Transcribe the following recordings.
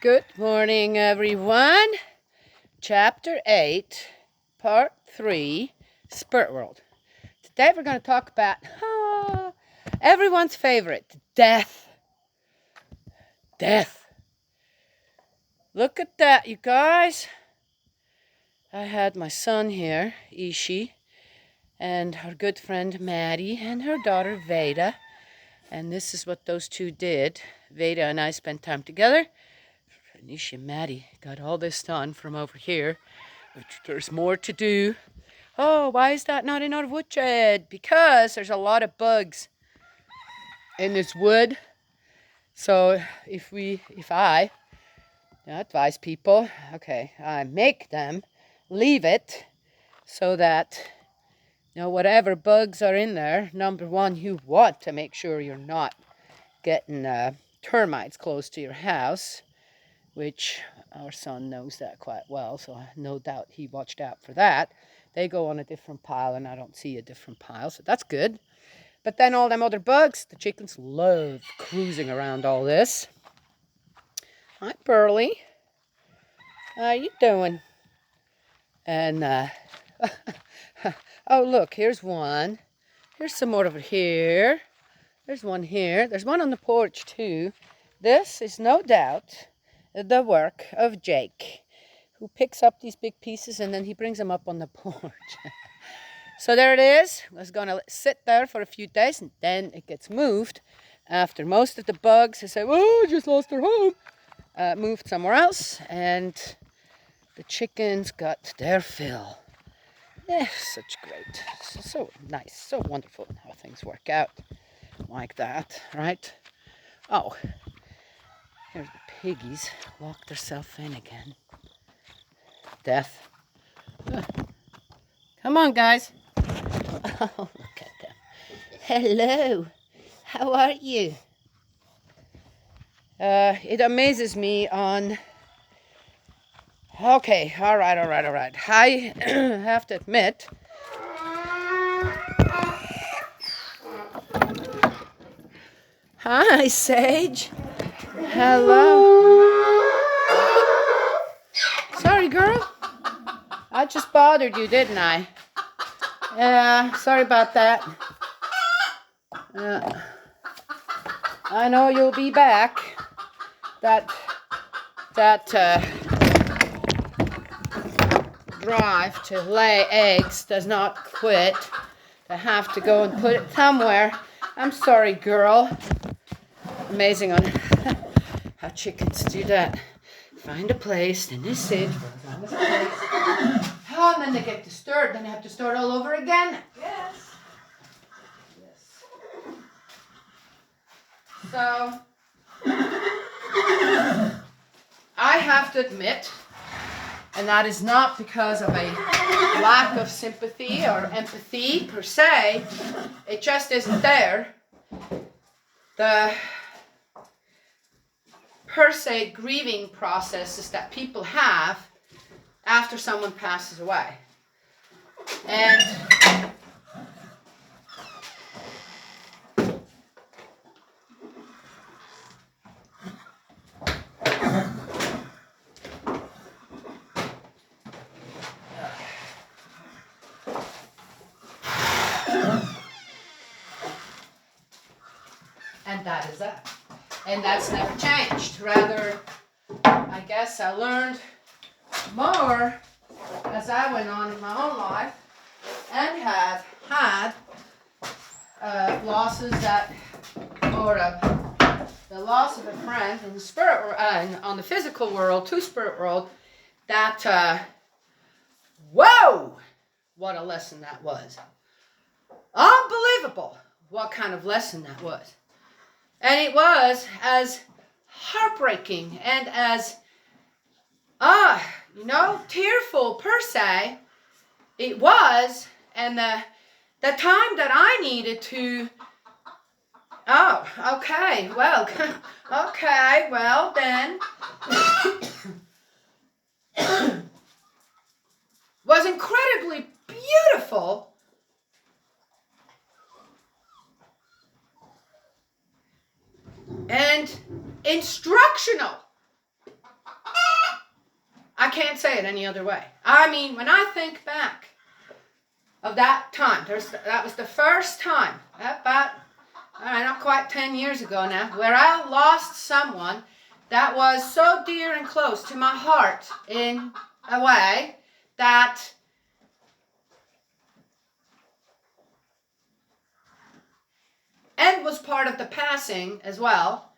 Good morning, everyone. Chapter 8, Part 3, Spirit World. Today we're going to talk about everyone's favorite, death. Death. Look at that, you guys. I had my son here, Ishi, and her good friend Maddie, and her daughter Veda. And this is what those two did. Veda and I spent time together. Ishi and Maddie got all this done from over here. But there's more to do. Oh, why is that not in our woodshed? Because there's a lot of bugs in this wood. So if I advise people, okay, I make them leave it so that, whatever bugs are in there, number one, you want to make sure you're not getting termites close to your house, which our son knows that quite well, so no doubt he watched out for that. They go on a different pile, and I don't see a different pile, so that's good. But then all them other bugs, the chickens love cruising around all this. Hi, Pearly. How you doing? And, oh, look, here's one. Here's some more over here. There's one here. There's one on the porch, too. This is no doubt the work of Jake, who picks up these big pieces and then he brings them up on the porch. So there it is. It's going to sit there for a few days and then it gets moved after most of the bugs who say, oh, just lost their home, moved somewhere else, and the chickens got their fill. Such great, so nice, so wonderful how things work out like that, right? Oh, here's the piggies. Locked themselves in again. Death. Come on, guys. Oh, look at them. Hello. How are you? It amazes me on... Okay, all right. I have to admit... Hi, Sage. Hello. Sorry, girl. I just bothered you, didn't I? Yeah, sorry about that. I know you'll be back. That drive to lay eggs does not quit. I have to go and put it somewhere. I'm sorry, girl. Amazing on how chickens do that. Find a place, then they sit. Oh, and then they get disturbed. Then they have to start all over again. Yes. So, I have to admit, and that is not because of a lack of sympathy or empathy per se, it just isn't there. The per se grieving processes that people have after someone passes away. And that is that. And that's never changed. Rather, I guess I learned more as I went on in my own life and have had losses the loss of a friend in the spirit on the physical world to spirit world. That whoa, what a lesson that was! Unbelievable! What kind of lesson that was. And it was as heartbreaking and as, tearful per se. It was, and the time that I needed to, okay, well then, was incredibly beautiful. And instructional. can't say it any other way. I mean, when I think back of that time, that was the first time, about, not quite 10 years ago now, where I lost someone that was so dear and close to my heart in a way that and was part of the passing as well.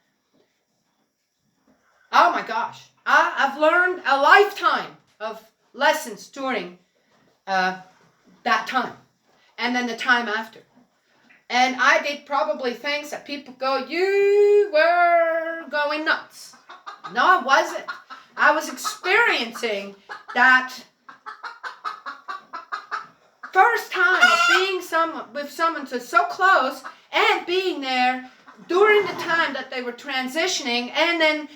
Oh my gosh. I've learned a lifetime of lessons during that time and then the time after. And I did probably things that people go, you were going nuts. No, I wasn't. I was experiencing that first time of being with someone so close and being there during the time that they were transitioning and then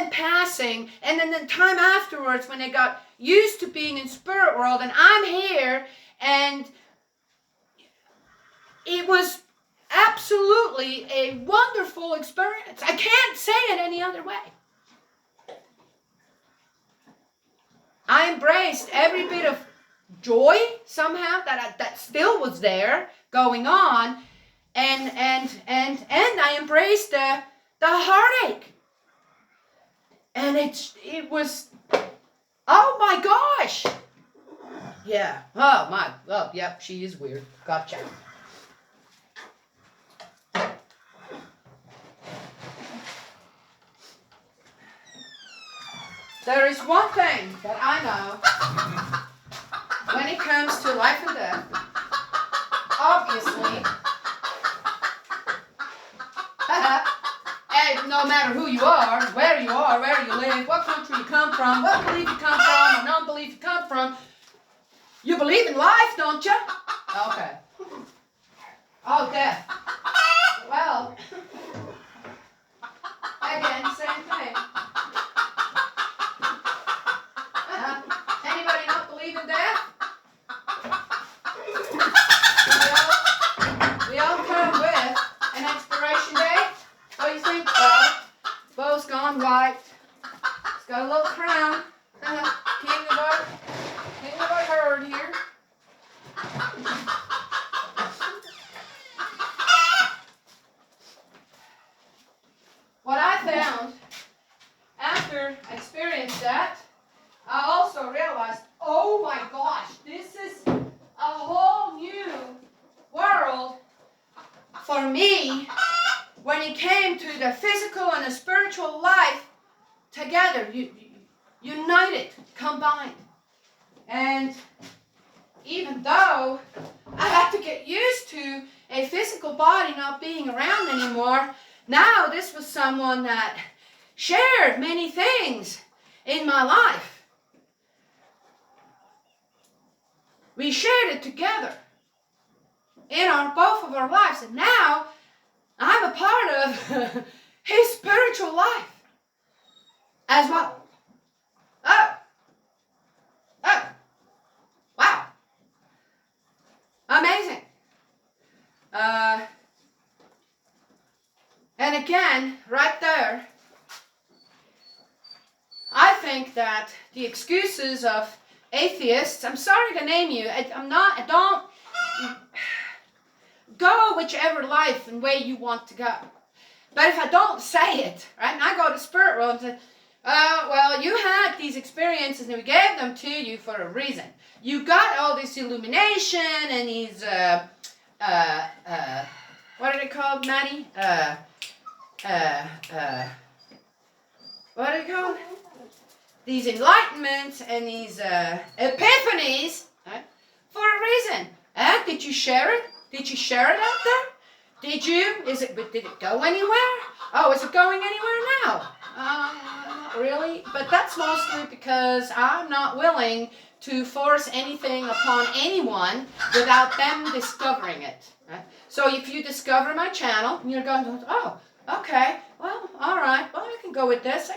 passing and then the time afterwards when they got used to being in spirit world and I'm here, and it was absolutely a wonderful experience. I can't say it any other way. I embraced every bit of joy somehow that still was there going on, and I embraced the heartache, and it was, oh my gosh, yeah, yep, she is weird, gotcha. There is one thing that I know when it comes to life and death. Obviously, hey, no matter who you are, where you live, what country you come from, what belief you come from, or non-belief you come from, you believe in life, don't you? Okay. Oh, death. Well, again, same thing. Anybody not believe in death? We all come with an expiration date. What do you think? Bow's gone white. It's got a little crown. King of our herd here. What I found after I experienced that, I also realized, oh my gosh, this is a whole new world for me when it came to the physical and the spiritual life together, united, combined. And even though I had to get used to a physical body not being around anymore, now this was someone that shared many things in my life. We shared it together in both of our lives, and now I'm a part of his spiritual life as well. Oh, wow, amazing. And again, right there, I think that the excuses of atheists, I'm sorry to name you, I don't, go whichever life and way you want to go. But if I don't say it, right, and I go to spirit world and say, well, you had these experiences and we gave them to you for a reason. You got all this illumination and these, what are they called, Maddie? What are they called? These enlightenments and these epiphanies, right, for a reason. And did you share it? Did you share it out there? Did it go anywhere? Oh, is it going anywhere now? Not really, but that's mostly because I'm not willing to force anything upon anyone without them discovering it. Right? So if you discover my channel, and you're going, oh, okay, well, all right, well, I can go with this.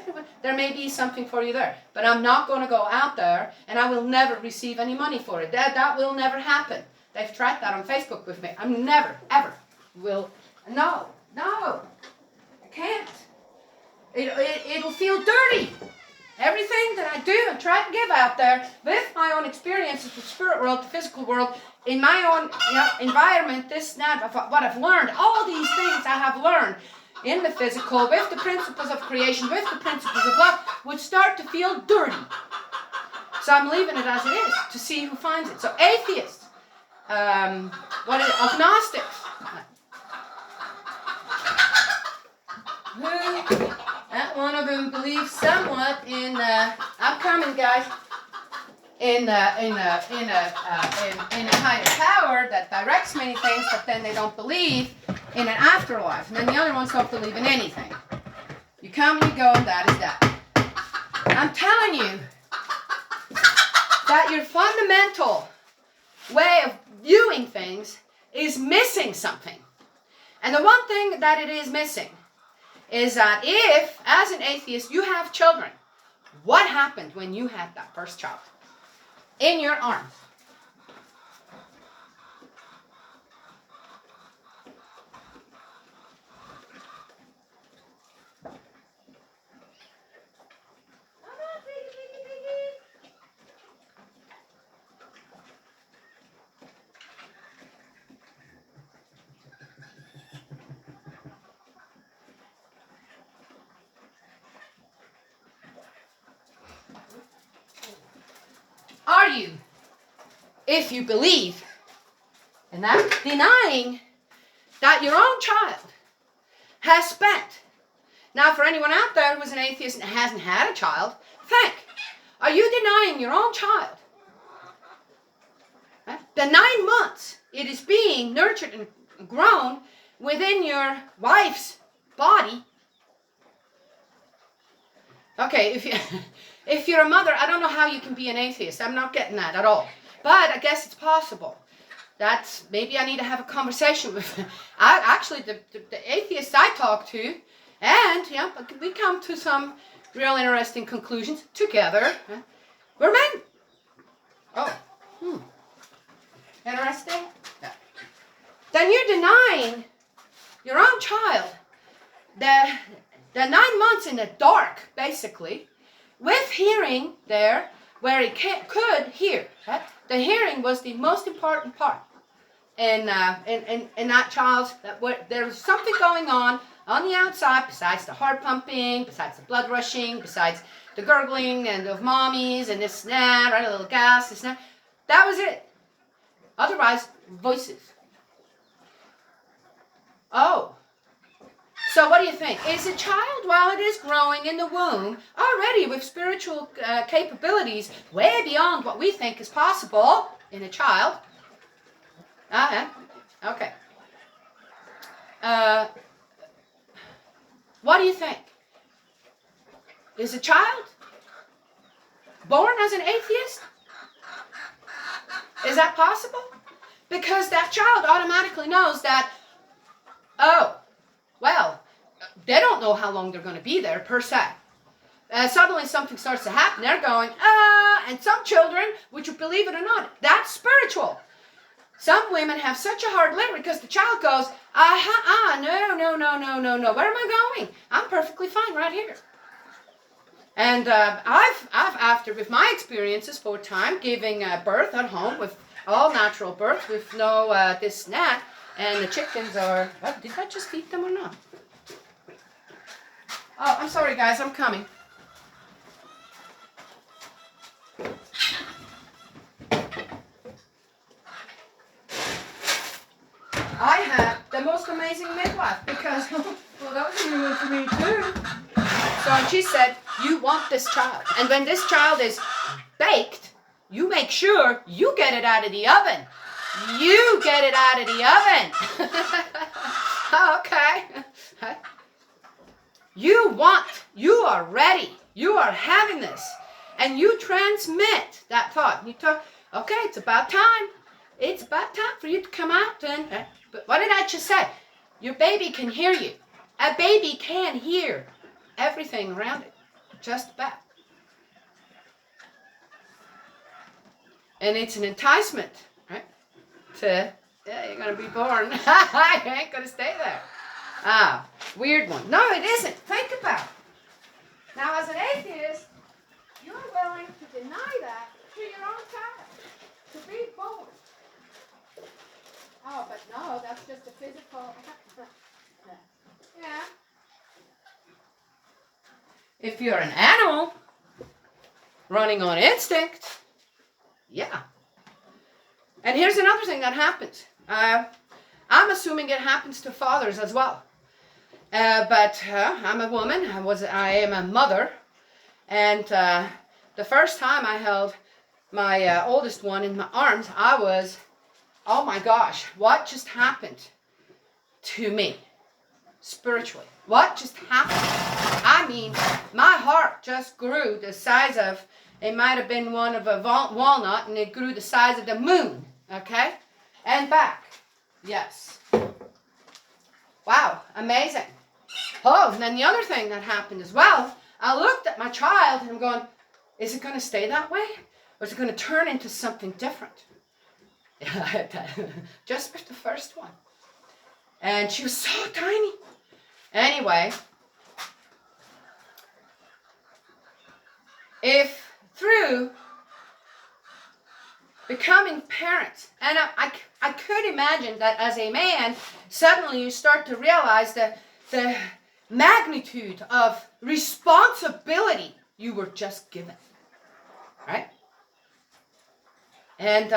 There may be something for you there, but I'm not going to go out there, and I will never receive any money for it. That will never happen. They've tried that on Facebook with me. I'm never, ever will. No, I can't. It'll feel dirty. Everything that I do and try to give out there with my own experiences, the spirit world, the physical world, in my own environment, this, that, what I've learned, all these things I have learned in the physical, with the principles of creation, with the principles of love, would start to feel dirty. So I'm leaving it as it is to see who finds it. So atheists, agnostics, that one of them believes somewhat in. I'm coming, guys. In a higher power that directs many things, but then they don't believe in an afterlife. And then the other ones don't believe in anything. You come and you go, and that is that. I'm telling you that your fundamental way of viewing things is missing something. And the one thing that it is missing is that if, as an atheist, you have children, what happened when you had that first child in your arms? Are you, if you believe in that, denying that your own child has spent? Now, for anyone out there who is an atheist and hasn't had a child, think. Are you denying your own child the 9 months it is being nurtured and grown within your wife's body? Okay, if you're a mother, I don't know how you can be an atheist. I'm not getting that at all. But I guess it's possible. Maybe I need to have a conversation with the atheists I talk to, and we come to some real interesting conclusions together. We're men. Oh, interesting. Yeah. Then you're denying your own child the 9 months in the dark, basically, with hearing there, where he could hear. Right? The hearing was the most important part in that child's. There was something going on the outside, besides the heart pumping, besides the blood rushing, besides the gurgling and of mommies and this and that, right? A little gas, this and that. That was it. Otherwise, voices. Oh. So what do you think? Is a child, while it is growing in the womb, already with spiritual capabilities way beyond what we think is possible in a child? Okay. What do you think? Is a child born as an atheist? Is that possible? Because that child automatically knows that, they don't know how long they're going to be there, per se. Suddenly something starts to happen, they're going, and some children, which you believe it or not, that's spiritual. Some women have such a hard liver because the child goes, no, where am I going? I'm perfectly fine right here. And I've after, with my experiences for time, giving birth at home with all natural birth, with no this and that, and the chickens are, did I just feed them or not? Oh, I'm sorry, guys. I'm coming. I had the most amazing midwife because, that was a new one for me too. So she said, you want this child. And when this child is baked, you make sure you get it out of the oven. You get it out of the oven. Okay. You are ready. You are having this. And you transmit that thought. You talk, okay, it's about time. It's about time for you to come out. But what did I just say? Your baby can hear you. A baby can hear everything around it. Just about. And it's an enticement, right? You're going to be born. You ain't going to stay there. Weird one. No, it isn't. Think about it. Now, as an atheist, you're willing If you're an animal running on instinct, yeah. And here's another thing that happens. I'm assuming it happens to fathers as well. But I'm a woman. I am a mother. And the first time I held my oldest one in my arms, I was, oh my gosh, what just happened to me spiritually? What just happened? I mean, my heart just grew the size of, it might have been one of a walnut, and it grew the size of the moon, okay? And back. Yes. Wow, amazing. Oh, and then the other thing that happened as well, I looked at my child and I'm going, is it going to stay that way? Or is it going to turn into something different? Just with the first one. And she was so tiny. Anyway, if through becoming parents, and I could imagine that as a man, suddenly you start to realize that the magnitude of responsibility you were just given, right? And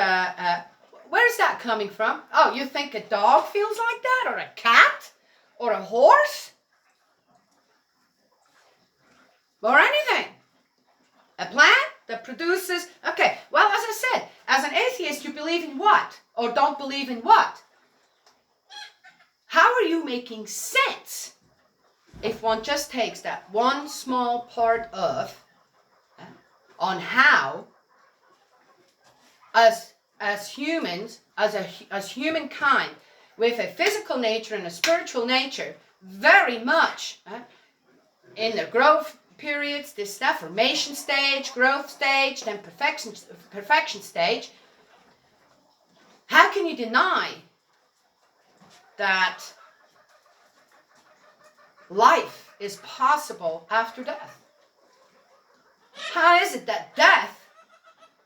where's that coming from? Oh, you think a dog feels like that, or a cat, or a horse, or anything? A plant that produces, okay, well, as I said, as an atheist, you believe in what? Or don't believe in what? How are you making sense if one just takes that one small part of, on how, as humans, as humankind, with a physical nature and a spiritual nature, very much in the growth periods, this formation stage, growth stage, then perfection stage. How can you deny that life is possible after death? How is it that death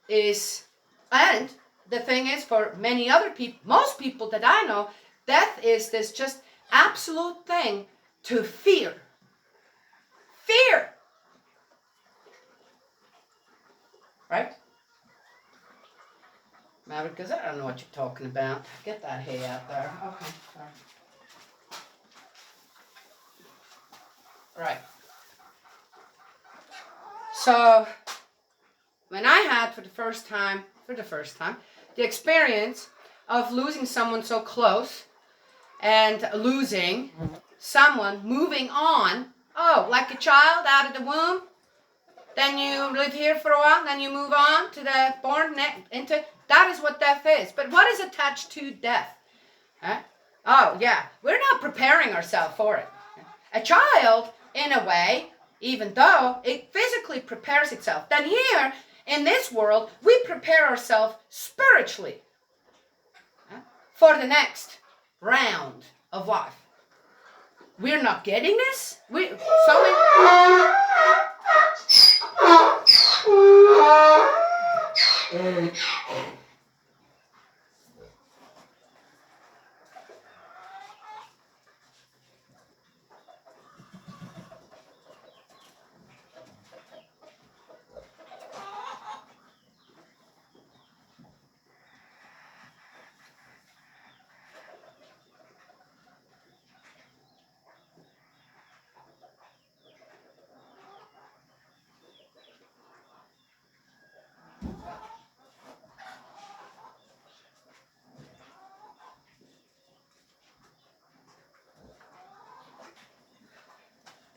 is, and the thing is, for many other people, most people that I know, death is this just absolute thing to fear. Fear. Right? Maverick, because I don't know what you're talking about. Get that hay out there. Okay, sorry. Right. So, when I had for the first time, the experience of losing someone so close and losing someone, moving on, like a child out of the womb, then you live here for a while, then you move on to the born into, that is what death is. But what is attached to death? Huh? Oh, yeah, we're not preparing ourselves for it. A child, in a way, even though it physically prepares itself, then here, in this world, we prepare ourselves spiritually for the next round of life. We're not getting this.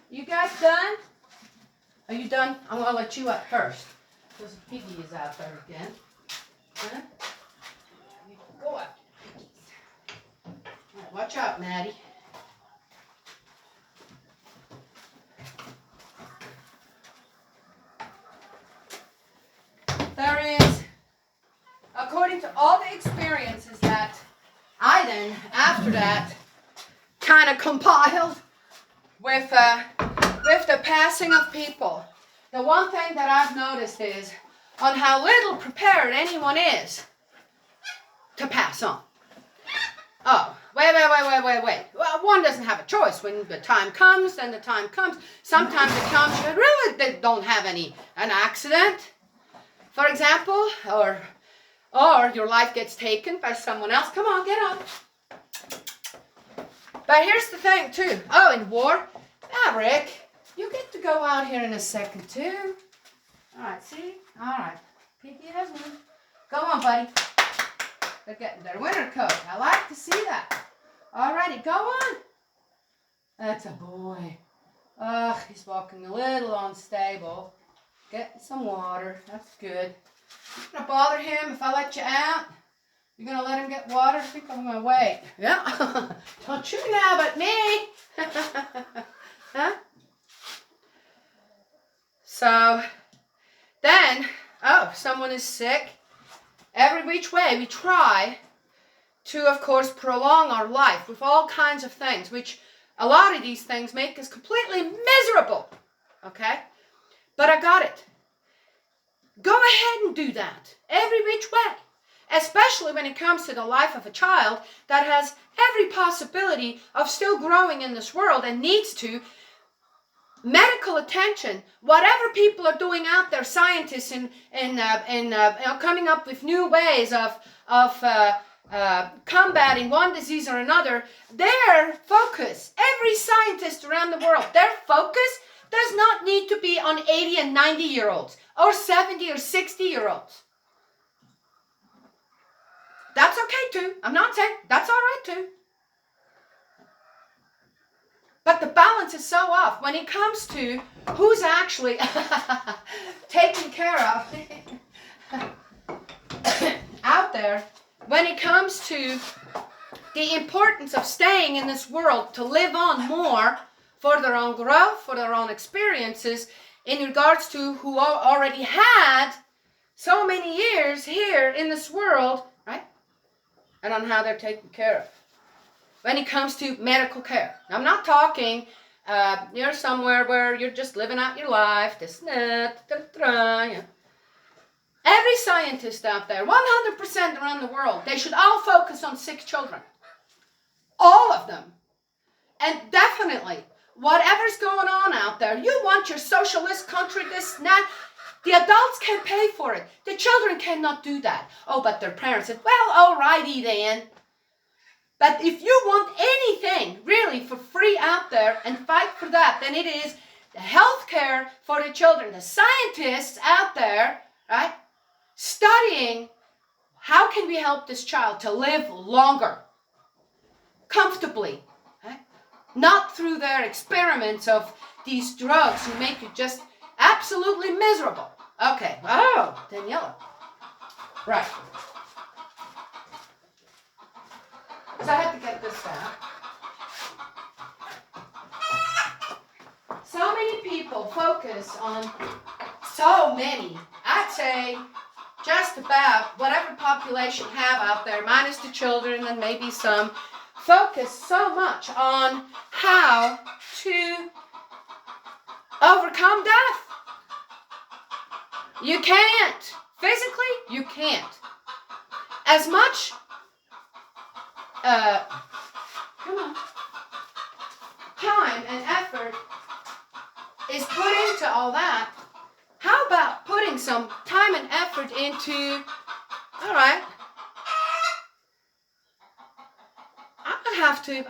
You guys done? Are you done? I'm going to let you up first. Because the piggy is out there again. Huh? You go up. Right, watch out, Maddie. There is, according to all the experiences that I then, after that, kind of compiled with the passing of people, the one thing that I've noticed is on how little prepared anyone is to pass on. Oh, Wait. Well, one doesn't have a choice. When the time comes, then the time comes. Sometimes it comes, really, they don't have an accident, for example, or your life gets taken by someone else. Come on, get up. But here's the thing, too. Oh, in war, Rick, you get to go out here in a second, too. All right, see? All right. Piggy has moved. Go on, buddy. They're getting their winter coat. I like to see that. All righty, go on. That's a boy. Ugh, he's walking a little unstable. Getting some water. That's good. You're going to bother him if I let you out? You're going to let him get water? I think I'm going to wait. Yeah. Don't you now but me. Huh? So, then, someone is sick. Every which way we try to, of course, prolong our life with all kinds of things, which a lot of these things make us completely miserable. Okay? But I got it. Go ahead and do that every which way, especially when it comes to the life of a child that has every possibility of still growing in this world and needs to. Medical attention, whatever people are doing out there, scientists in coming up with new ways of combating one disease or another, their focus, every scientist around the world, their focus does not need to be on 80 and 90-year-olds or 70 or 60-year-olds. That's okay too. I'm not saying that's all right too. But the balance is so off when it comes to who's actually taken care of out there, when it comes to the importance of staying in this world to live on more for their own growth, for their own experiences, in regards to who already had so many years here in this world, right? And on how they're taken care of. When it comes to medical care. I'm not talking you're somewhere where you're just living out your life. Every scientist out there, 100% around the world, they should all focus on sick children. All of them. And definitely, whatever's going on out there, you want your socialist country, this, that. The adults can pay for it. The children cannot do that. Oh, but their parents said, well, alrighty then. But if you want anything really for free out there and fight for that, then it is the health care for the children. The scientists out there, right, studying how can we help this child to live longer, comfortably, right? Not through their experiments of these drugs who make you just absolutely miserable. Okay, oh, Daniela. Right. So I had to get this down. So many people focus on so many, I'd say just about whatever population have out there, minus the children and maybe some, focus so much on how to overcome death. You can't. Physically, you can't. As much time and effort is put into all that. How about putting some time and effort into, all right,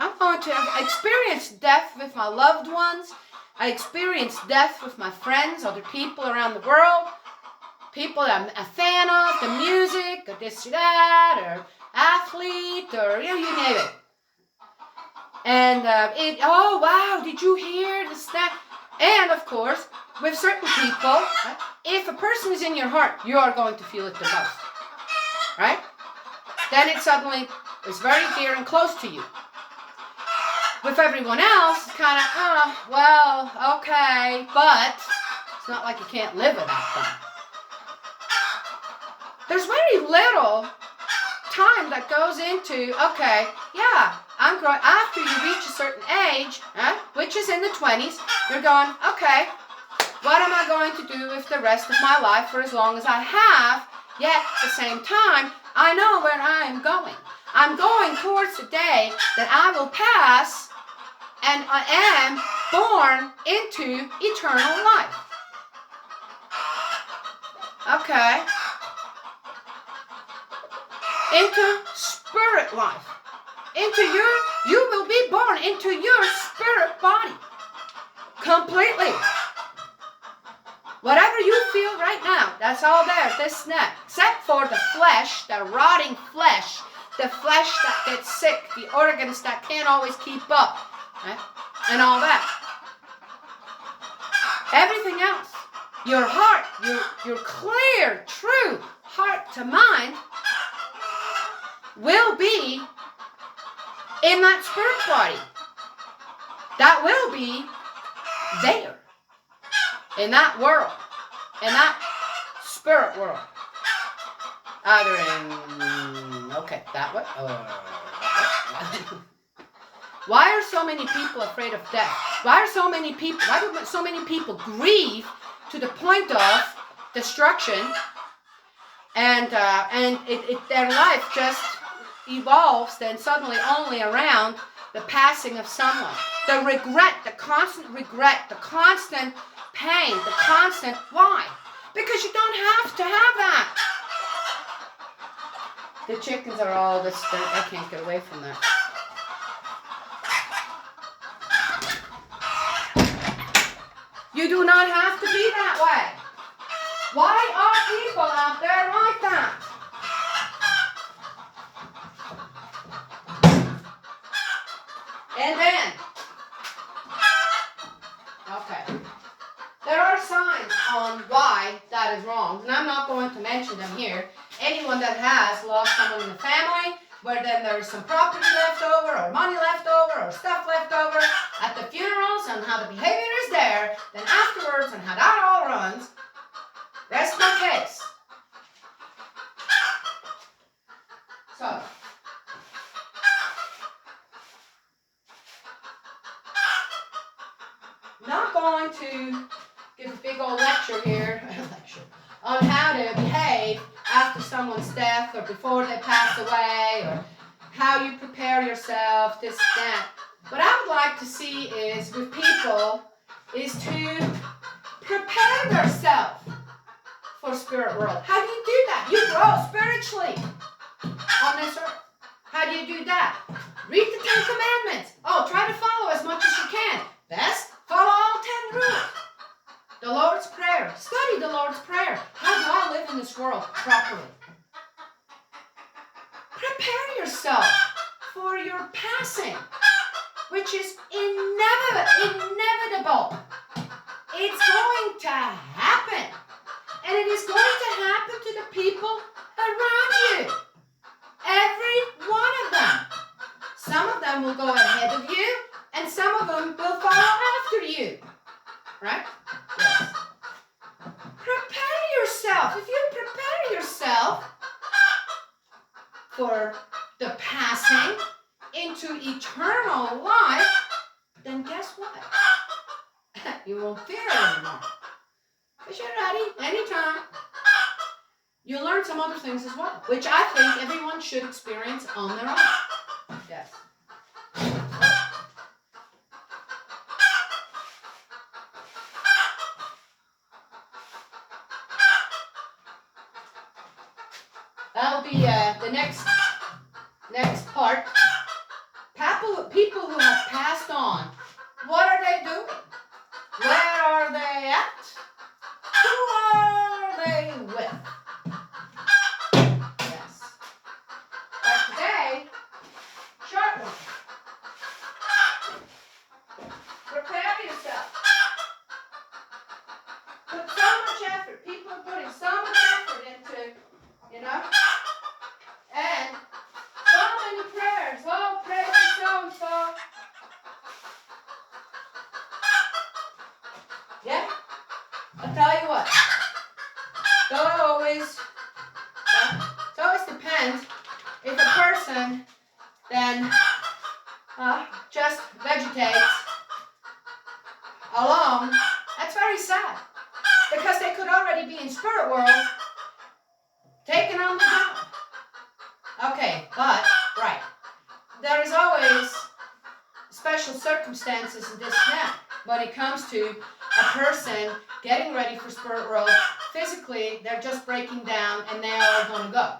I'm going to experience death with my loved ones. I experience death with my friends, other people around the world, people I'm a fan of, the music, or this or that, or athlete, or you name it. And oh wow, did you hear this, that? And of course, with certain people, if a person is in your heart, you are going to feel it the most, right? Then it suddenly is very dear and close to you. With everyone else, it's kind of, well, okay, but it's not like you can't live without them. There's very little time that goes into, okay, yeah, I'm growing. After you reach a certain age, which is in the 20s, you're going, okay, what am I going to do with the rest of my life for as long as I have? Yet, at the same time, I know where I am going. I'm going towards the day that I will pass and I am born into eternal life. Okay. Into spirit life. You will be born into your spirit body. Completely. Whatever you feel right now, that's all there, this neck. Except for the flesh, the rotting flesh, the flesh that gets sick, the organs that can't always keep up, right? And all that. Everything else, your heart, your clear, true heart to mind will be in that spirit body. That will be there. In that world. In that spirit world. Either in, okay, that way. Why are so many people afraid of death? Why do so many people grieve to the point of destruction, and their life just evolves then suddenly only around the passing of someone? The regret, the constant pain, the constant, why? Because you don't have to have that. The chickens are all this, I can't get away from that. You do not have to be that way. Why are people out there like that? And then, okay, there are signs on why that is wrong, and I'm not going to mention them here. Anyone that has lost someone in the family, where then there is some property left over, or money left over, or stuff left over at the funerals, and how the behavior is there, then afterwards, and how that all runs, rest my case. So, not going to give a big old lecture here, on how to behave after someone's death or before they pass away, or how you prepare yourself, this, that. What I would like to see is with people is to prepare yourself for spirit world. How do you do that? You grow spiritually on this earth. How do you do that? Read the 10 Commandments. Oh, try to follow as much as you can. Best, follow all 10 rules. The Lord's Prayer. Study the Lord's Prayer. How do I live in this world properly? Prepare yourself for your passing, which is inevitable. It's going to happen. And it is going to happen to the people around you. Every one of them. Some of them will go ahead of you, and some of them will follow after you. Right? Yes. Prepare yourself. If you prepare yourself for the passing into eternal life, then guess what? You won't fear anymore. Because you're ready anytime. You learn some other things as well, which I think everyone should experience on their own. Yes. That'll be the next part. People who have passed on, what are they doing? Where are they at? Who are they with? Yes. But today, short one. Prepare yourself. Put so much effort. People are putting so much effort into, and so many prayers. Oh, pray for so-and-so. Yeah? I'll tell you what. It always depends if a person then just vegetates alone. That's very sad. Because they could already be in spirit world taking on the job. Okay, but, right. there is always special circumstances in this snap when it comes to a person getting ready for Spirit World. Physically, they're just breaking down and they are going to go.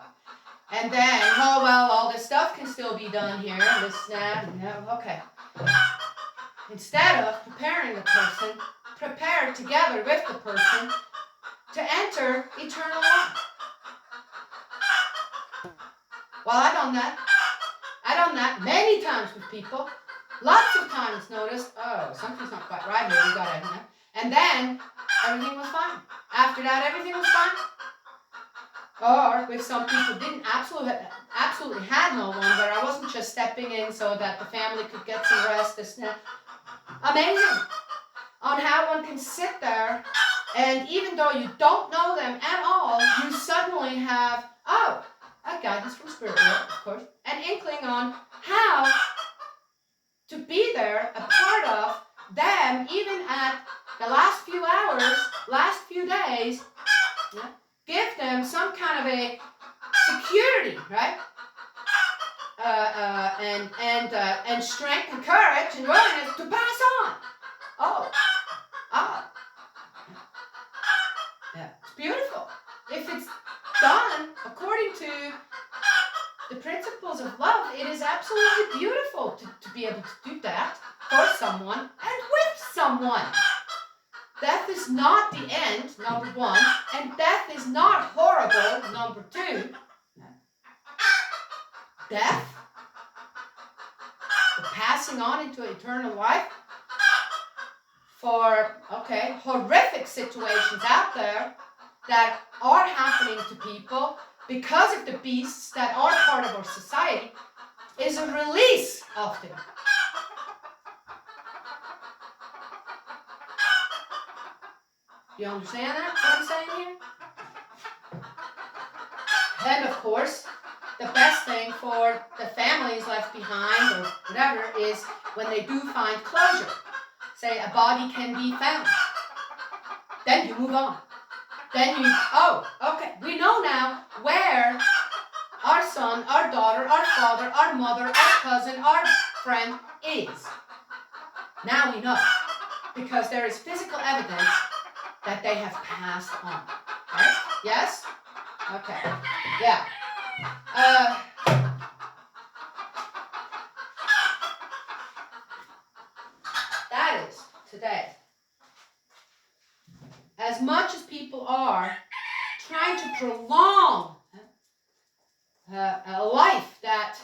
And then, oh well, all this stuff can still be done here, this snap, okay. Instead of preparing the person, prepare together with the person to enter eternal life. Well, I've done that. I've done that many times with people. Lots of times noticed, oh, something's not quite right here, we got it. And then everything was fine. After that, everything was fine. Or with some people didn't absolutely had no one, where I wasn't just stepping in so that the family could get some rest. This amazing on how one can sit there, and even though you don't know them at all, you suddenly have, oh, a guidance from Spirit World, of course, an inkling on how to be there, a part of them, even at the last few hours, last few days. Give them some kind of a security, right? And strength and courage and willingness to pass on. Oh. Yeah, it's beautiful. If it's done according to the principles of love, it is absolutely beautiful to be able to do that for someone and with someone. Death is not the end, number one, and death is not horrible, number two. Death, the passing on into eternal life, for, horrific situations out there that are happening to people because of the beasts that are part of our society, is a release often. You understand that, what I'm saying here? And of course, the best thing for the families left behind or whatever is when they do find closure. Say a body can be found. Then you move on. Then you, we know now where our son, our daughter, our father, our mother, our cousin, our friend is. Now we know. Because there is physical evidence that they have passed on. Right? Yes? Okay. Yeah. That is today. As much as people are trying to prolong a life that,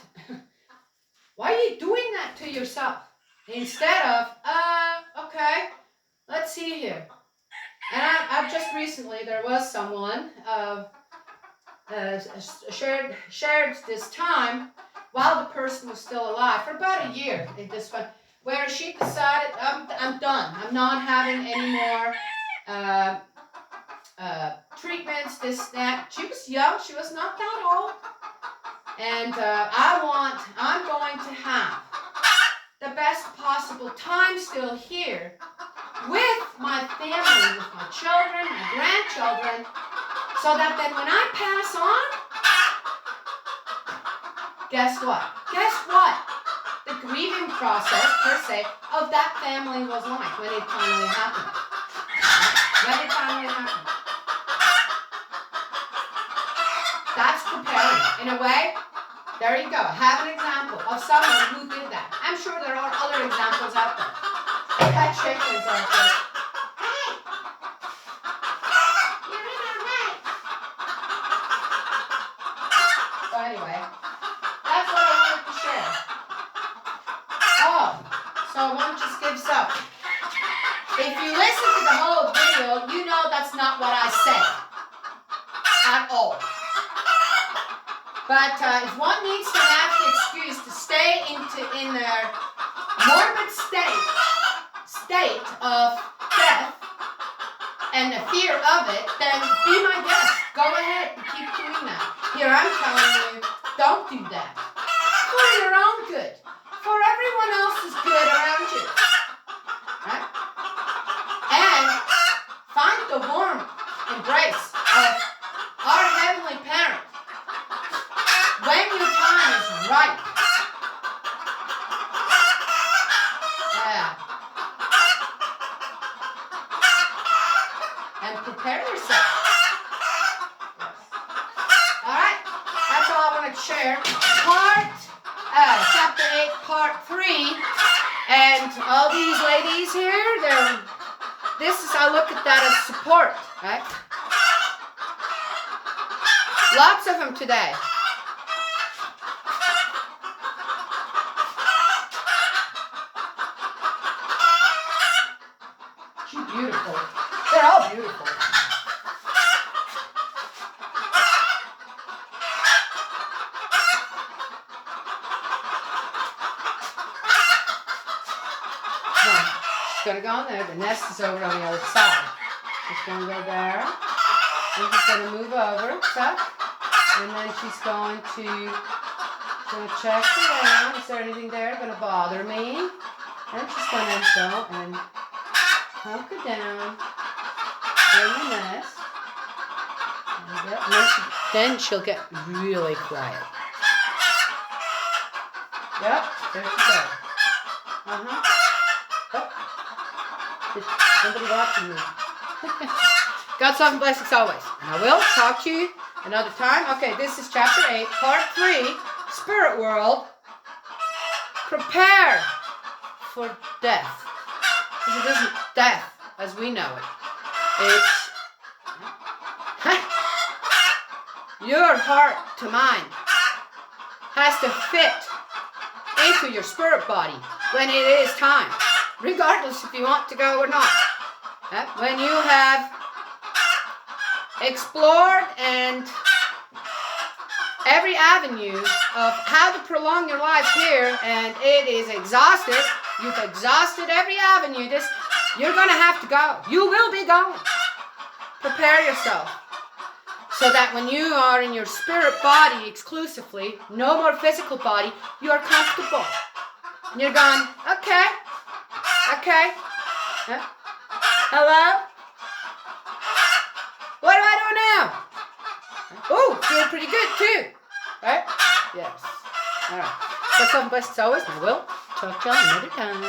why are you doing that to yourself? Instead of, let's see here. And I've just recently, there was someone shared this time while the person was still alive for about a year in this one, where she decided, I'm done. I'm not having any more treatments, this, that. She was young. She was not that old. And I'm going to have the best possible time still here with my family, with my children, my grandchildren, so that then when I pass on, guess what? The grieving process, per se, of that family was like when it finally happened. That's preparing. In a way, there you go. Have an example of someone who did that. I'm sure there are other examples out there. Pet chickens out there. Hey! You're in our way. So anyway, that's what I wanted to share. So one just gives up. If you listen to the whole video, you know that's not what I said. At all. But if one needs to have the excuse to stay in their morbid state of death and the fear of it, then be my guest. Go ahead and keep doing that. Here I'm telling you, don't do that. For your own good. For everyone else's good around you. Right? And find the warm embrace of our Heavenly Parent when your time is right. share chapter 8, part 3. And all these ladies here, I look at that as support, right? Lots of them today. She's beautiful. They're all beautiful. She's going to go in there. The nest is over on the other side. She's going to go there. And she's going to move over. Tuck. And then she's going to check around. Is there anything there going to bother me? And she's going to go and hunker down in the nest. And then she'll get really quiet. Yep, there she goes. Somebody watching me. God's love and blessings always. And I will talk to you another time. Okay, this is chapter 8, part 3, Spirit World. Prepare for death. Because it isn't death as we know it. It's your heart to mind has to fit into your spirit body when it is time. Regardless if you want to go or not. When you have explored and every avenue of how to prolong your life here and it is exhausted, you've exhausted every avenue, you're going to have to go. You will be going. Prepare yourself so that when you are in your spirit body exclusively, no more physical body, you are comfortable. And you're going, okay. Hello? What do I do now? Oh, feel pretty good too. Right? Yes. All right. That's something blessed as always, and I will talk to y'all another time.